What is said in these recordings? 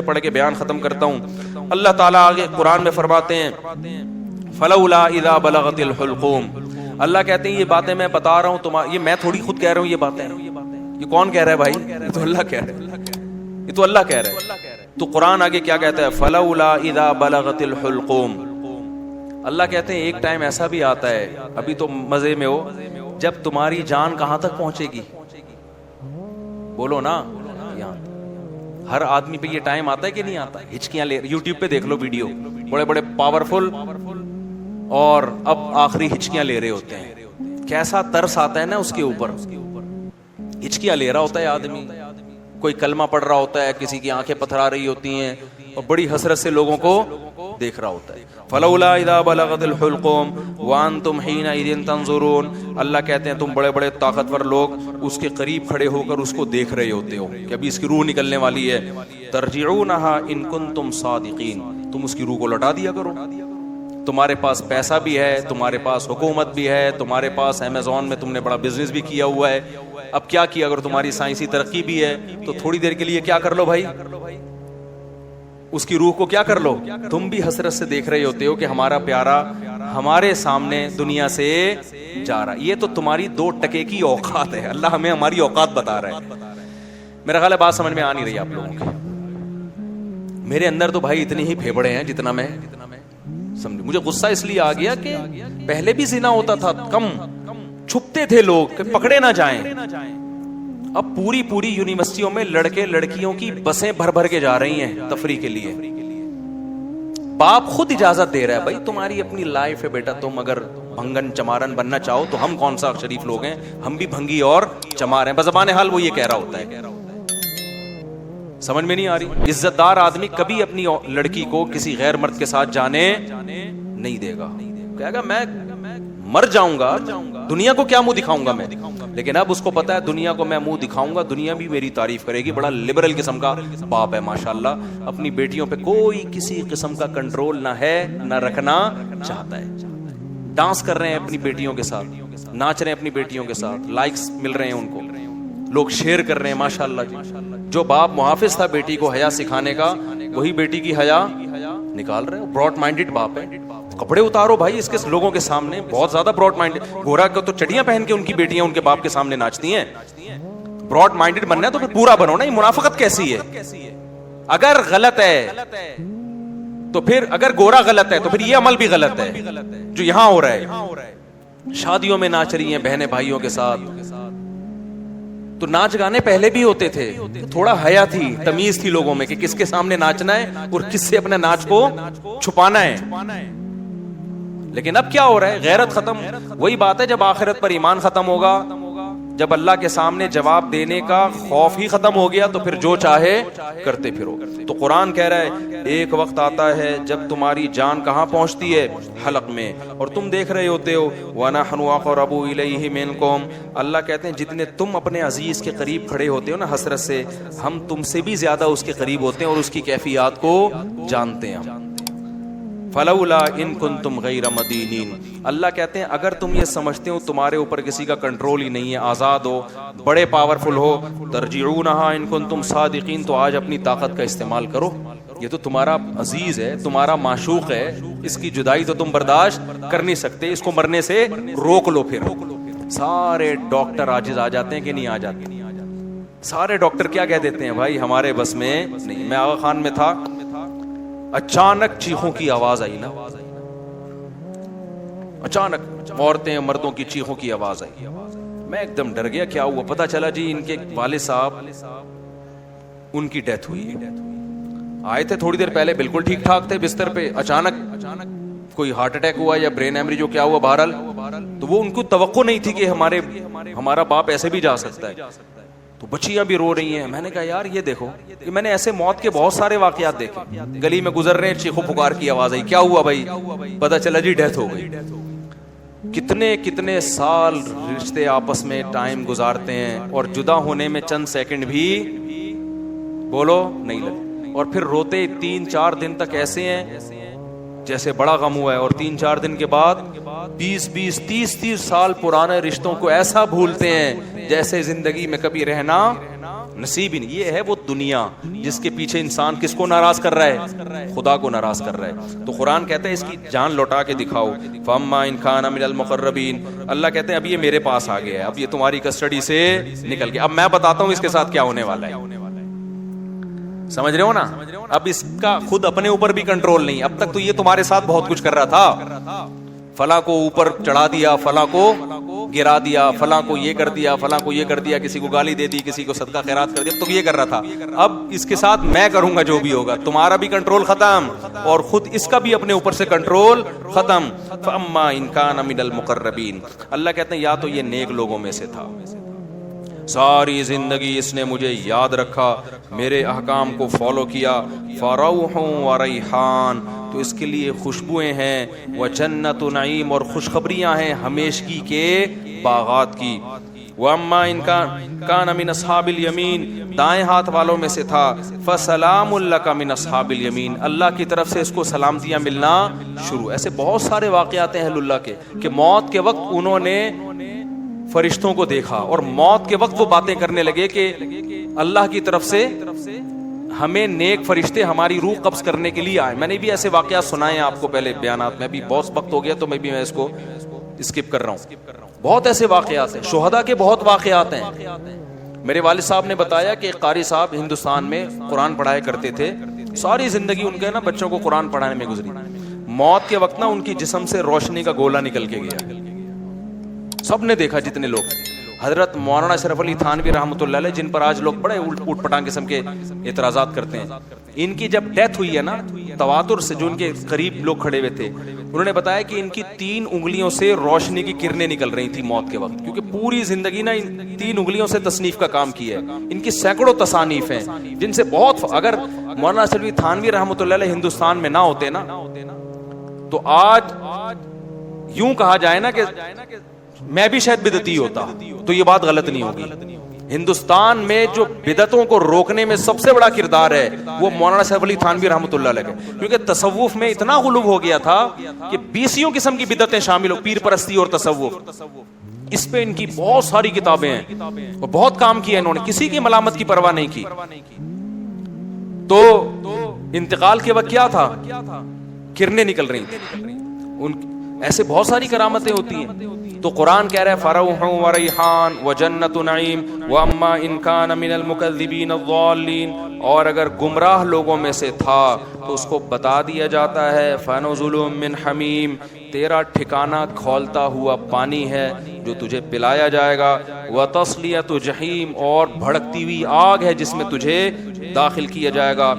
پڑھ کے بیان ختم کرتا ہوں. اللہ تعالیٰ آگے قرآن میں فرماتے ہیں فلولا اذا بلغت الحلقوم. اللہ کہتے ہیں یہ باتیں میں بتا رہا ہوں یہ میں تھوڑی خود کہہ رہا ہوں. یہ باتیں یہ کون کہہ رہا ہے بھائی؟ یہ تو اللہ کہہ رہا ہے. یہ تو اللہ کہہ رہا ہے. تو قرآن آگے کیا کہتا ہے؟ فلولا اذا بلغت الحلقوم. اللہ کہتے ہیں ایک ٹائم ایسا بھی آتا ہے, ابھی تو مزے میں ہو, جب تمہاری جان کہاں تک پہنچے گی؟ بولو نا. یہاں ہر آدمی پہ یہ ٹائم آتا ہے کہ نہیں آتا؟ ہچکیاں لے, یوٹیوب پہ دیکھ لو ویڈیو, بڑے بڑے پاورفل اور اب آخری ہچکیاں لے رہے ہوتے ہیں. کیسا ترس آتا ہے نا اس کے اوپر. ہچکیاں لے رہا ہوتا ہے آدمی, کوئی کلمہ پڑھ رہا ہوتا ہے, کسی کی آنکھیں پتھرا رہی ہوتی ہیں اور بڑی حسرت سے لوگوں کو دیکھ رہا ہوتا ہے. فلولا اذا بلغت الحلقوم وانتم حينئذ تنظرون. اللہ کہتے ہیں تم بڑے بڑے طاقتور لوگ اس کے قریب کھڑے ہو کر اس کو دیکھ رہے ہوتے ہو کہ ابھی اس کی روح نکلنے والی ہے. ترجعونها ان کنتم صادقین. تم اس کی روح کو لوٹا دیا کرو. تمہارے پاس پیسہ بھی ہے, تمہارے پاس حکومت بھی ہے, تمہارے پاس امیزون میں تم نے بڑا بزنس بھی کیا ہوا ہے. اب کیا کیا, اگر تمہاری سائنسی ترقی بھی ہے تو تھوڑی دیر کے لیے کیا کر لو بھائی, اس کی روح کو کیا کر لو. تم بھی حسرت سے دیکھ رہے ہوتے ہو کہ ہمارا پیارا ہمارے سامنے دنیا سے جا رہا. یہ تو تمہاری 2 ٹکے کی اوقات ہے. اللہ ہمیں ہماری اوقات بتا رہا ہے. میرا خیال ہے بات سمجھ میں آ نہیں رہی آپ لوگوں کی. میرے اندر تو بھائی اتنے ہی پھیبڑے ہیں جتنا میں سمجھ. مجھے غصہ اس لیے آ گیا کہ پہلے بھی زنا ہوتا تھا, کم چھپتے تھے لوگ کہ پکڑے نہ جائیں. اب پوری یونیورسٹیوں میں لڑکے لڑکیوں کی بسیں بھر بھر کے جا رہی ہیں تفریح کے لیے. باپ خود اجازت دے رہا ہے, بھائی تمہاری اپنی لائف ہے بیٹا, تم اگر بھنگن چمارن بننا چاہو تو ہم کون سا شریف لوگ ہیں, ہم بھی بھنگی اور چمار ہیں. بزبان حال وہ یہ کہہ رہا ہوتا ہے. سمجھ میں نہیں آ رہی. عزت دار آدمی کبھی اپنی لڑکی کو کسی غیر مرد کے ساتھ جانے نہیں دے گا. کہے گا میں مر جاؤں گا, دنیا کو کیا منہ دکھاؤں گا میں. لیکن اب اس کو پتا ہے دنیا کو میں منہ دکھاؤں گا, دنیا بھی میری تعریف کرے گی. بڑا لبرل قسم کا باپ ہے ماشاءاللہ. اپنی بیٹیوں پہ کوئی کسی قسم کا کنٹرول نہ ہے, نہ رکھنا چاہتا ہے. ڈانس کر رہے ہیں اپنی بیٹیوں کے ساتھ, ناچ رہے ہیں اپنی بیٹیوں کے ساتھ, لائکس مل رہے ہیں ان کو, لوگ شیئر کر رہے ہیں ماشاءاللہ جی. جو باپ محافظ تھا بیٹی کو حیا سکھانے کا, وہی بیٹی کی حیا نکال رہے. براڈ مائنڈڈ باپ ہے. کپڑے اتارو بھائی اس کے لوگوں کے سامنے, بہت زیادہ براڈ مائنڈ. گورا کو تو چڑیاں پہن کے ان کی بیٹیاں ان کے باپ کے سامنے ناچتی ہیں. براڈ مائنڈڈ بننا ہے تو پھر پورا بنو نا. یہ منافقت کیسی ہے؟ اگر غلط ہے تو پھر, اگر گورا غلط ہے تو پھر یہ عمل بھی غلط ہے جو یہاں ہو رہا ہے. شادیوں میں ناچ رہی ہیں بہنیں بھائیوں کے ساتھ. تو ناچ گانے پہلے بھی ہوتے تھے, تھوڑا حیا تھی, تمیز تھی لوگوں میں کہ کس کے سامنے ناچنا ہے اور کس سے اپنے ناچ کو چھپانا ہے. لیکن اب کیا ہو رہا ہے؟ غیرت ختم. وہی بات ہے جب آخرت پر ایمان ختم ہوگا, جب اللہ کے سامنے جواب دینے کا خوف ہی ختم ہو گیا تو پھر جو چاہے کرتے پھرو. تو قرآن کہہ رہا ہے ایک وقت آتا ہے جب تمہاری جان کہاں پہنچتی ہے؟ حلق میں, اور تم دیکھ رہے ہوتے ہو. وَنَحْنُ أَقْرَبُ إِلَيْهِ مِنْكُمْ. اللہ کہتے ہیں جتنے تم اپنے عزیز کے قریب کھڑے ہوتے ہو نا حسرت سے, ہم تم سے بھی زیادہ اس کے قریب ہوتے ہیں اور اس کی کیفیات کو جانتے ہیں. فلولا ان کنتم غیر مدینین. اللہ کہتے ہیں اگر تم یہ سمجھتے ہو تمہارے اوپر کسی کا کنٹرول ہی نہیں ہے, آزاد ہو, بڑے پاورفل ہو, ترجعونها ان کنتم صادقین, تو آج اپنی طاقت کا استعمال کرو. یہ تو تمہارا عزیز ہے, تمہارا معشوق ہے, اس کی جدائی تو تم برداشت کر نہیں سکتے, اس کو مرنے سے روک لو. پھر سارے ڈاکٹر عاجز آ جاتے ہیں کہ نہیں آ جاتے؟ سارے ڈاکٹر کیا کہہ دیتے ہیں؟ بھائی ہمارے بس میں نہیں. میں آغا خان میں تھا, اچانک چیخوں کی آواز آئی نا, اچانک عورتیں مردوں کی چیخوں کی آواز آئی. میں ایک دم ڈر گیا, کیا ہوا؟ پتہ چلا جی ان کے والد صاحب ان کی ڈیتھ ہوئی. آئے تھے تھوڑی دیر پہلے بالکل ٹھیک ٹھاک تھے بستر پہ, اچانک کوئی ہارٹ اٹیک ہوا یا برین ایمری جو کیا ہوا بہرحال. تو وہ ان کو توقع نہیں تھی کہ ہمارا باپ ایسے بھی جا سکتا ہے. تو بچیاں بھی رو رہی ہیں. میں نے کہا یار یہ دیکھو, کہ میں نے ایسے موت کے بہت سارے واقعات دیکھے. گلی میں گزر رہے ہیں, چیخو پکار کی آواز آئی, کیا ہوا بھائی؟ پتہ چلا جی ڈیتھ ہو گئی. کتنے سال رشتے آپس میں ٹائم گزارتے ہیں اور جدا ہونے میں چند سیکنڈ بھی بولو نہیں لگے, اور پھر روتے 3-4 دن تک ایسے ہیں جیسے بڑا غم ہوا ہے, اور 3-4 دن کے بعد 20-30 سال پرانے رشتوں کو ایسا بھولتے ہیں جیسے زندگی میں کبھی رہنا نصیب ہی نہیں. یہ ہے وہ دنیا جس کے پیچھے انسان کس کو ناراض کر رہا ہے؟ خدا کو ناراض کر رہا ہے. تو قرآن کہتا ہے اس کی جان لوٹا کے دکھاؤ. فَأَمَّا إِنْ كَانَ مِنَ الْمُقَرَّبِينَ, اللہ کہتے ہیں اب یہ میرے پاس آ گیا ہے, اب یہ تمہاری کسٹڈی سے نکل گیا, اب میں بتاتا ہوں اس کے ساتھ کیا ہونے والا ہے. سمجھ رہے ہو نا؟ اب اس کا خود اپنے اوپر بھی کنٹرول نہیں. اب تک تو یہ تمہارے ساتھ بہت کچھ کر رہا تھا, فلاں کو اوپر چڑھا دیا, فلاں کو گرا دیا, فلاں کو یہ کر دیا, فلاں کو یہ کر دیا, کسی کو گالی دے دی, کسی کو صدقہ خیرات کر دیا, تو یہ کر رہا تھا. اب اس کے ساتھ میں کروں گا جو بھی ہوگا, تمہارا بھی کنٹرول ختم اور خود اس کا بھی اپنے اوپر سے کنٹرول ختم. فَأَمَّا إِنْ كَانَ مِنَ الْمُقَرَّبِينَ, اللہ کہتے ہیں یا تو یہ نیک لوگوں میں سے تھا, ساری زندگی اس نے مجھے یاد رکھا, میرے احکام کو فالو کیا. فَرَوْحٌ وَرَيْحَانٌ, تو اس کے لیے خوشبوئیں ہیں, وَجَنَّتُ نعیم, اور خوشخبریاں ہیں ہمیشگی کے باغات کی. وَأَمَّا إِنْ كَانَ مِنْ أَصْحَابِ الْيَمِينَ, دائیں ہاتھ والوں میں سے تھا. فَسَلَامٌ لَكَ مِنْ أَصْحَابِ الْيَمِينَ, اللہ کی طرف سے اس کو سلامتیاں ملنا شروع. ایسے بہت سارے واقعات ہیں اہل اللہ کے کہ موت کے وقت انہوں نے فرشتوں کو دیکھا اور موت کے وقت وہ باتیں کرنے لگے کہ اللہ کی طرف سے ہمیں نیک فرشتے ہماری روح قبض کرنے کے لیے آئے. میں نے بھی ایسے واقعات سنائے ہیں آپ کو پہلے بیانات میں, بھی بہت وقت ہو گیا تو میں اس کو اسکپ کر رہا ہوں. بہت ایسے واقعات ہیں, شہداء کے بہت واقعات ہیں. میرے والد صاحب نے بتایا کہ ایک قاری صاحب ہندوستان میں قرآن پڑھایا کرتے تھے, ساری زندگی ان کے نا بچوں کو قرآن پڑھانے میں گزری. موت کے وقت نا ان کی جسم سے روشنی کا گولا نکل کے گیا, سب نے دیکھا جتنے لوگ. حضرت مولانا اشرف علی تھانوی رحمۃ اللہ علیہ, جن پر آج لوگ بڑے اوٹ پٹانگ قسم کے اعتراضات کرتے ہیں, ان کی جب ڈیتھ ہوئی ہے نا, تواتر سے جو ان کے قریب لوگ کھڑے ہوئے تھے, انہوں نے بتایا کہ ان کی 3 انگلیوں سے روشنی کی کرنیں نکل رہی تھی موت کے وقت, کیونکہ پوری زندگی نا ان 3 انگلیوں سے تصنیف کا کام کیا ہے. ان کی سینکڑوں تصانیف ہیں جن سے بہت, اگر مولانا اشرف علی تھانوی رحمۃ اللہ علیہ ہندوستان میں نہ ہوتے نا تو آج یوں کہا جائے نا کہ میں بھی شاید بدعتی ہوتا, تو یہ بات غلط نہیں ہوگی. ہندوستان میں جو بدعتوں کو روکنے میں سب سے بڑا کردار ہے وہ مولانا صاحب علی تھانوی رحمۃ اللہ علیہ کا, کیونکہ تصوف میں اتنا غلو ہو گیا تھا کہ 20 قسم کی بدعتیں شامل ہو, پیر پرستی اور تصوف. اس پہ ان کی بہت ساری کتابیں ہیں اور بہت کام کیا انہوں نے, کسی کی ملامت کی پرواہ نہیں کی. تو انتقال کے وقت کیا تھا, کرنیں نکل رہی تھیں. ایسے بہت ساری کرامتیں ہوتی ہیں. تو قرآن کہہ رہا ہے فروح وریحان وجنت نعیم واما ان کان من المکذبین الضالین, اور اگر گمراہ لوگوں میں سے تھا تو اس کو بتا دیا جاتا ہے فنزل من حمیم, تیرا ٹھکانہ کھولتا ہوا پانی ہے جو تجھے پلایا جائے گا, وتصلیۃ جحیم, اور بھڑکتی ہوئی آگ ہے جس میں تجھے داخل کیا جائے گا.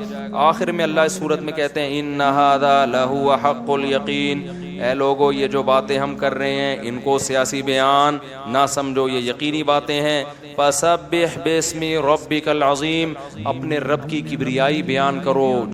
آخر میں اللہ اس صورت میں کہتے ہیں ان ھذا لہو حق الیقین, اے لوگو یہ جو باتیں ہم کر رہے ہیں ان کو سیاسی بیان نہ سمجھو, یہ یقینی باتیں ہیں. فسبح باسم ربک العظیم, اپنے رب کی کبریائی بیان کرو